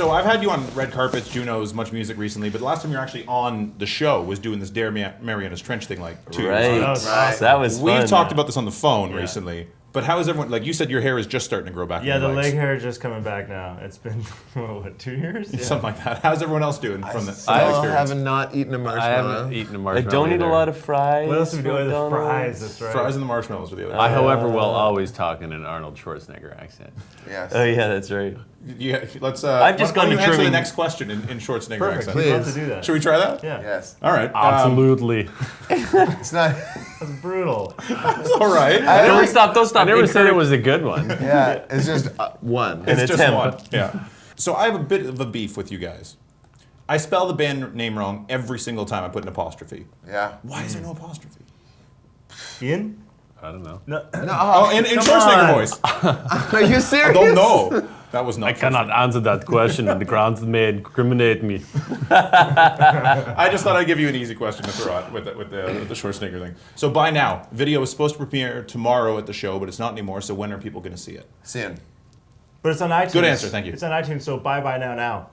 So I've had you on red carpets, Junos, Much Music recently, but the last time you were actually on the show was doing this Dare Marianas Trench thing like 2 years ago. Right. That was fun. We've talked about this on the phone recently. But how is everyone, like you said, your hair is just starting to grow back. Yeah, the leg hair is just coming back now. It's been, what, 2 years? Yeah. Something like that. How's everyone else doing from that I experience? have not eaten a marshmallow. I haven't eaten a marshmallow. I don't eat a lot of fries. What else are we doing? The fries, that's right. Fries and the marshmallows were the other I, however, will always talk in an Arnold Schwarzenegger accent. Yes. Oh yeah, that's right. Yeah, let's. I've just gone to answer the Truman. next question in Schwarzenegger Perfect. accent. We'd love to do that. Should we try that? Yeah. Yes. All right. Absolutely. It's not. That's brutal. It's all right. Don't stop. I never said it was a good one. Yeah, it's just one. An It's just attempt. one. Yeah. So I have a bit of a beef with you guys. I spell the band name wrong every single time I put an apostrophe. Yeah. Why is there no apostrophe? Ian? I don't know. No. Oh, in Schwarzenegger on. voice. Are you serious? I don't know. That was not. I cannot answer that question on the grounds that may incriminate me. I just thought I'd give you an easy question to throw out with the Schwarzenegger thing. So by now, video is supposed to premiere tomorrow at the show, but it's not anymore. So when are people going to see it? Soon. But it's on iTunes. Good answer, thank you. It's on iTunes, so bye now.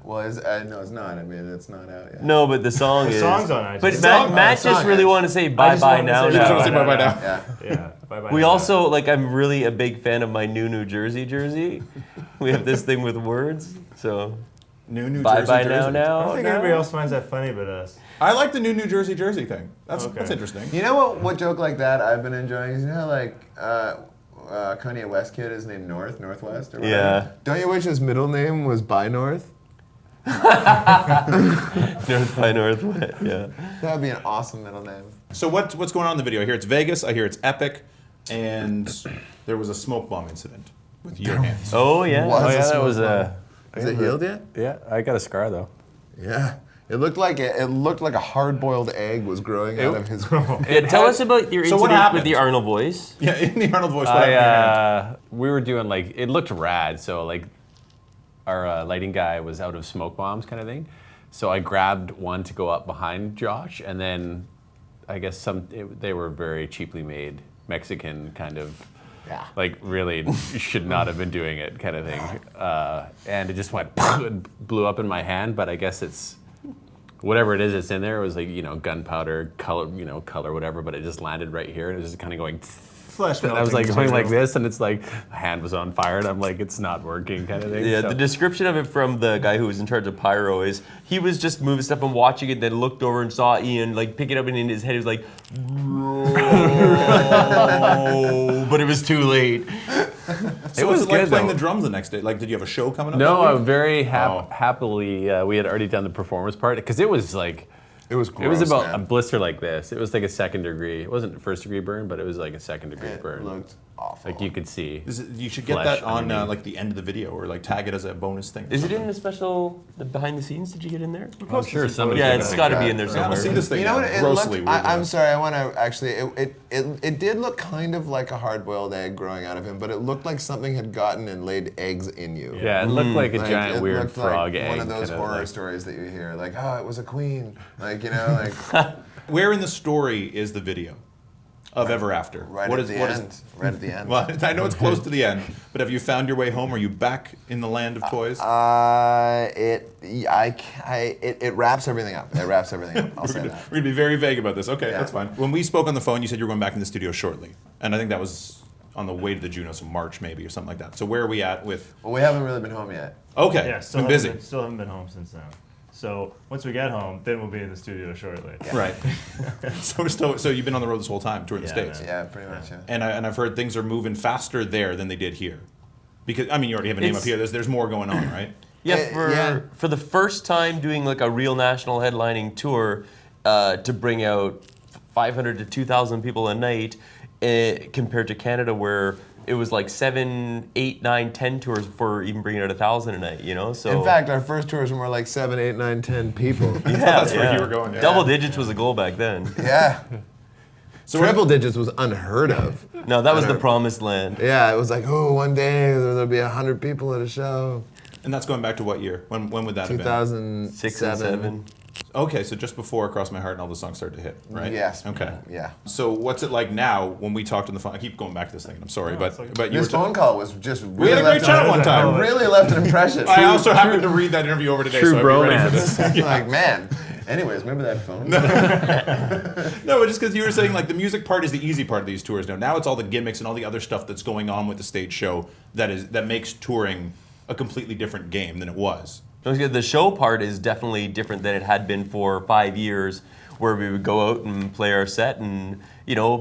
Well, no, it's not. I mean, it's not out yet. No, but the song is. The song's on iTunes. But The Matt song just really is. wanted to say I bye just bye wanted to now. say You just want to say bye bye now. Yeah. Yeah, bye We now. also I'm really a big fan of my New Jersey. We have this thing with words, so New bye Jersey bye Jersey. now. I don't think everybody else finds that funny but us. I like the New Jersey thing. That's Okay. interesting. You know what joke like that I've been enjoying is, you know how like Kanye West kid is named Northwest or whatever? Yeah. Don't you wish his middle name was By North? North by Northwest. Yeah. That would be an awesome middle name. So what's going on in the video? I hear it's Vegas. I hear it's epic, and there was a smoke bomb incident with your hands. Oh yeah. What? Oh Is yeah, this that one was a. Is it healed yet? Yeah, I got a scar though. Yeah. It looked like a hard-boiled egg was growing out of his. Tell us about your So what incident happened? with the Arnold voice. Yeah, in the Arnold voice. What happened to your hand? We were doing like it looked rad, so like our lighting guy was out of smoke bombs kind of thing. So I grabbed one to go up behind Josh, and then I guess they were very cheaply made Mexican kind of. Yeah. Like really should not have been doing it kind of thing. And it just went and blew up in my hand, but I guess it's whatever it is that's in there. It was like, gunpowder, color, whatever, but it just landed right here and it was just kind of going Flesh and I was like melting going like material. this and it's like my hand was on fire and I'm like, it's not working kind of thing. Yeah, So- the description of it from the guy who was in charge of pyro is he was just moving stuff and watching it, then looked over and saw Ian like pick it up and in his head he was like, "Whoa," but it was too late. So was was it like good, playing though. the drums the next day? Like, did you have a show coming up? No, that I'm week? very happily, we had already done the performance part because it was like, It was it was gross, about man. a blister like this. It was like a 2nd degree. It wasn't a 1st degree burn, but it was like a 2nd degree It burn. looked awful. Like you could see. You should get flesh that on underneath. like the end of the video, or like tag it as a bonus thing. Is it in the special behind the scenes? Did you get in there? I'm sure somebody. Yeah, took it's a got to picture. be in there I want somewhere. to see this thing. You know what? It grossly. looked, I'm sorry. I want to actually. It did look kind of like a hard-boiled egg growing out of him, but it looked like something had gotten and laid eggs in you. Yeah, it looked like a Like, giant it weird looked frog like egg. one of those kinda horror like- stories that you hear, like, oh, it was a queen, like like Where in the story is the video of Ever After? right What at is- the what is- end. Right at the end. Well, I know it's close to the end, but have you found your way home? Are you back in the land of toys? It wraps everything up. It wraps everything up. I'll say that. We're gonna be very vague about this. Okay, Yeah. that's fine. When we spoke on the phone, you said you were going back in the studio shortly, and I think that was on the way to the Juno, so March maybe or something like that. So where are we at with? Well, we haven't really been home yet. Okay, Yeah, been busy. Still haven't been home since then. So once we get home, then we'll be in the studio shortly. Right. So you've been on the road this whole time, touring the Yeah, States. man. Yeah, pretty much. Yeah. And I've heard things are moving faster there than they did here. Because, I mean, you already have a name It's- up here. There's more going on, right? Yeah, Yeah. for the first time doing like a real national headlining tour to bring out 500 to 2,000 people a night compared to Canada where it was like 7, 8, 9, 10 tours before even bringing out 1,000 a night, So In fact, our first tours were more like 7, 8, 9, 10 people. yeah, That's where you were going, yeah. Double digits was a goal back then. Yeah. So Triple digits was unheard of. No, that was the Unheard- promised land. Yeah, it was like, oh, one day there'll be 100 people at a show. And that's going back to what year? When would that have been? 2007. 6 and 7. Okay, so just before Across My Heart and all the songs started to hit, right? Yes. Okay. Yeah. So what's it like now when we talked on the phone? I keep going back to this thing. I'm sorry, it's but okay. but you This were phone call was just really we had a great chat one time. Really left an impression. I also happened to read that interview over today, True so I'd be ready for bromance. this. Like, man. Anyways, remember that phone? No, but just because you were saying like the music part is the easy part of these tours now. Now it's all the gimmicks and all the other stuff that's going on with the stage show that makes touring a completely different game than it was. The show part is definitely different than it had been for 5 years, where we would go out and play our set and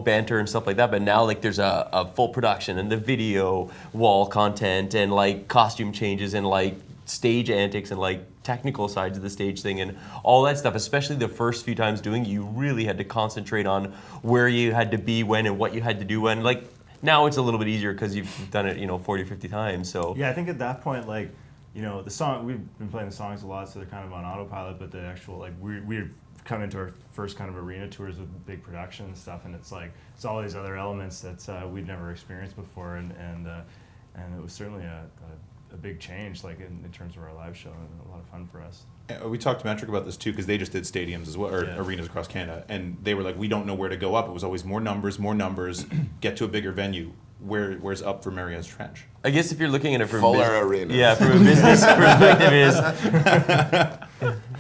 banter and stuff like that. But now like there's a full production and the video wall content and like costume changes and like stage antics and like technical sides of the stage thing and all that stuff. Especially the first few times doing it, you really had to concentrate on where you had to be when and what you had to do when. Like now it's a little bit easier because you've done it 40 or 50 times. So Yeah, I think at that point, like, the song, we've been playing the songs a lot, so they're kind of on autopilot, but the actual, like, we've come into our first kind of arena tours with big production and stuff, and it's like, it's all these other elements that we'd never experienced before, and it was certainly a big change, like, in terms of our live show, and a lot of fun for us. We talked to Metric about this too because they just did stadiums as well, or Yeah. arenas across Canada, and they were like, we don't know where to go up. It was always more numbers, get to a bigger venue. Where's up for Marianas Trench? I guess if you're looking at it from Fuller arenas. Yeah, from a business perspective, is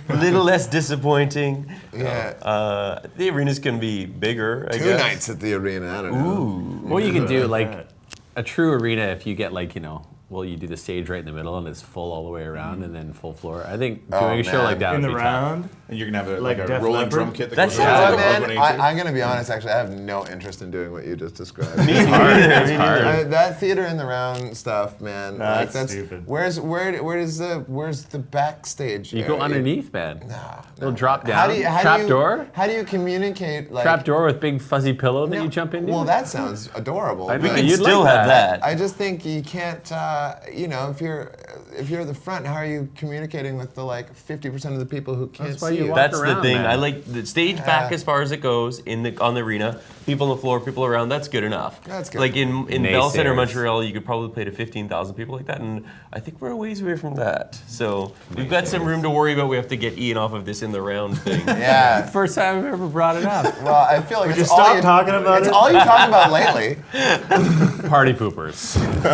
a little less disappointing. Yeah. The arenas can be bigger. I Two guess. nights at the arena. I don't know. Well, you can do like that. a true arena if you get like you do the stage right in the middle and it's full all the way around and then full floor. I think doing a show man. like that In would the be tough. round, And you're gonna have a, Like like a Def rolling Leppard? drum kit that That's goes yeah, around. Yeah, like man, Blink-182. I'm gonna be honest. Actually, I have no interest in doing what you just described. Me neither. That theater in the round stuff, man. Nah, like that's stupid. Where's the backstage? You go area? underneath, man. Nah, It'll no. drop How down. do you, how Trap do you, door. How do you communicate? Like, Trap door with big fuzzy pillow that No, you jump into. Well, that sounds adorable. I but think You you'd still like have that. that. I just think you can't. If you're at the front, how are you communicating with the like 50% of the people who can't That's why see you you? walk That's the around, thing. man. I like the stage back as far as it goes on the arena. People on the floor, people around. That's good enough. That's good. Like in Bell Center, Naysayers. Montreal, you could probably play to 15,000 people like that, and I think we're a ways away from that. So we've got some room to worry about. We have to get Ian off of this in the round thing. Yeah. First time I've ever brought it up. Well, I feel like you it's all stop you talking about it's it? all you talk about lately. Party poopers.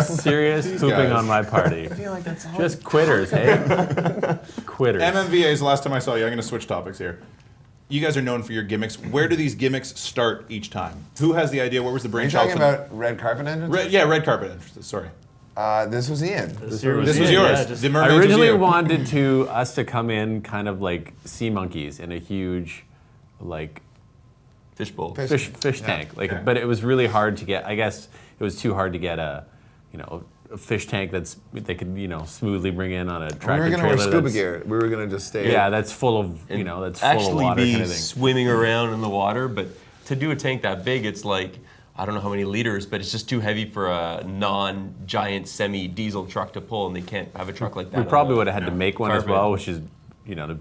Serious pooping guys. on my party. I feel like that's all. Just quitters, hey? Quitters. MMVA's the last time I saw you. I'm going to switch topics here. You guys are known for your gimmicks. Where do these gimmicks start each time? Who has the idea? Where was the Are you brainchild? talking about red carpet entrance? Red carpet entrances. Sorry. This was Ian. This was Ian, yours. yeah, just- The I mermaids was originally you. wanted us to come in kind of like sea monkeys in a huge, like Fishbowl. fish tank. But it was really hard to get. I guess it was too hard to get a fish tank they could smoothly bring in on a We tractor were gonna wear trailer. scuba that's- gear. We were gonna just stay. Yeah, that's full of that's full of Actually water be kind of thing. swimming around in the water, but to do a tank that big, it's like, I don't know how many liters, but it's just too heavy for a non-giant semi-diesel truck to pull, and they can't have a truck like that. We on probably the would have had to make one as carpet. well, which is to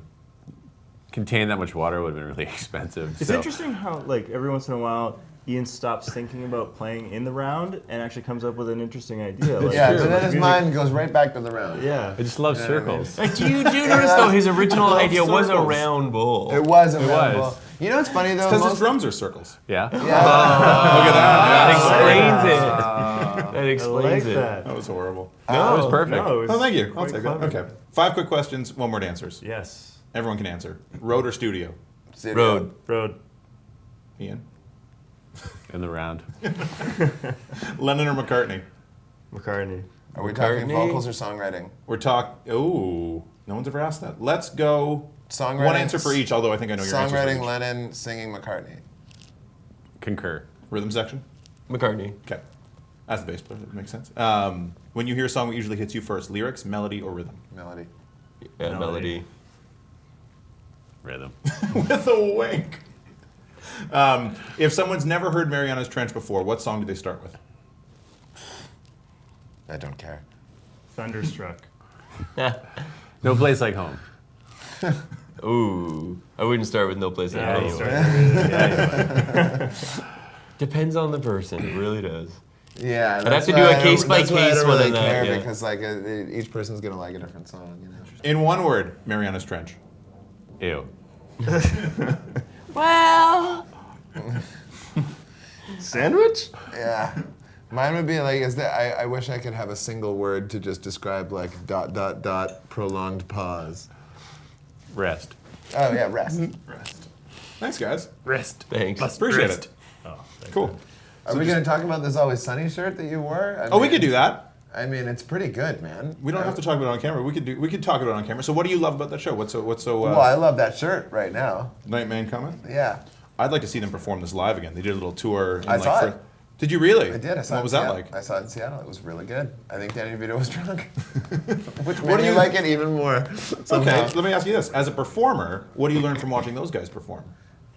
contain that much water would have been really expensive. It's so. interesting how, like, every once in a while, Ian stops thinking about playing in the round and actually comes up with an interesting idea. Like, Yeah, true. but then his music- mind goes right back to the round. Yeah. I just love You know what I mean? circles. Like, do you notice though his original love idea was a circles. round bowl? It was a It round was. ball. You know what's funny though? Because his Most- drums are circles. Yeah. yeah. Look at that. That explains it. That I explains like it. that. That was horrible. No, it was perfect. No, it was Oh, thank you. I'll quite take clever. that. Okay. 5 quick questions, 1 word answers. Yes. Everyone can answer. Road or studio? Road. Road. Ian? In the round. Lennon or McCartney? McCartney. Are we talking McCartney? vocals or songwriting? We're ooh, no one's ever asked that. Let's go. Songwriting. One answer for each, although I think I know your answer for Songwriting, each. Lennon, singing, McCartney. Concur. Rhythm section? McCartney. Okay. That's the bass player. That makes sense. When you hear a song, what usually hits you first? Lyrics, melody, or rhythm? Melody. Yeah, melody. Rhythm. With a wink. If someone's never heard Marianas Trench before, what song do they start with? I don't care. Thunderstruck. No place like home. Ooh, I wouldn't start with No Place Like Yeah, Home. you started. Depends on the person. It really does. Yeah, I'd have to do a case by that's why I case don't one really on that, care yeah. because like each person's gonna like a different song. You know. In one word, Marianas Trench. Ew. Well, Sandwich? Yeah. Mine would be like, I wish I could have a single word to just describe like ... prolonged pause. Rest. Oh yeah, rest. Rest. Thanks, guys. Rest. thanks. Appreciate it. Oh, thank Cool. Are we going to talk about this Always Sunny shirt that you wore? Oh, we could do that. I mean, it's pretty good, man. We don't have to talk about it on camera. We could talk about it on camera. So, what do you love about that show? What's so? Well, I love that shirt right now. Nightman coming? Yeah. I'd like to see them perform this live again. They did a little tour. I saw it. Did you really? I did. I saw it What in was that Seattle. like? I saw it in Seattle. It was really good. I think Danny DeVito was drunk, which What made do me you- like it even more. somehow. Okay, let me ask you this: as a performer, what do you learn from watching those guys perform?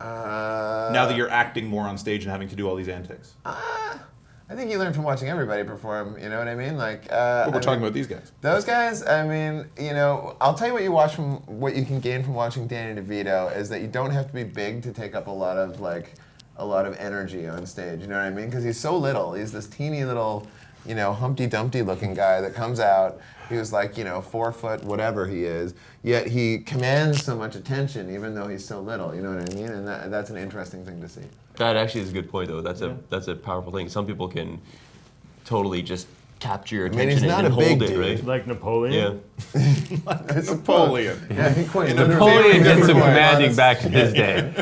Now that you're acting more on stage and having to do all these antics. I think you learn from watching everybody perform. You know what I mean? Like. But we're talking about these guys. Those guys, I mean, you know, I'll tell you what you can gain from watching Danny DeVito is that you don't have to be big to take up a lot of energy on stage. You know what I mean? Because he's so little. He's this teeny little, you know, Humpty Dumpty looking guy that comes out. He was like, you know, 4 foot whatever he is. Yet he commands so much attention, even though he's so little. You know what I mean? And that's an interesting thing to see. That actually is a good point, though. That's a powerful thing. Some people can totally just capture your mean, he's attention not and a hold big it, dude. right? Like Napoleon? Yeah. It's Napoleon. Yeah, he quite In literally- Napoleon did some Quite commanding honest. back in his day.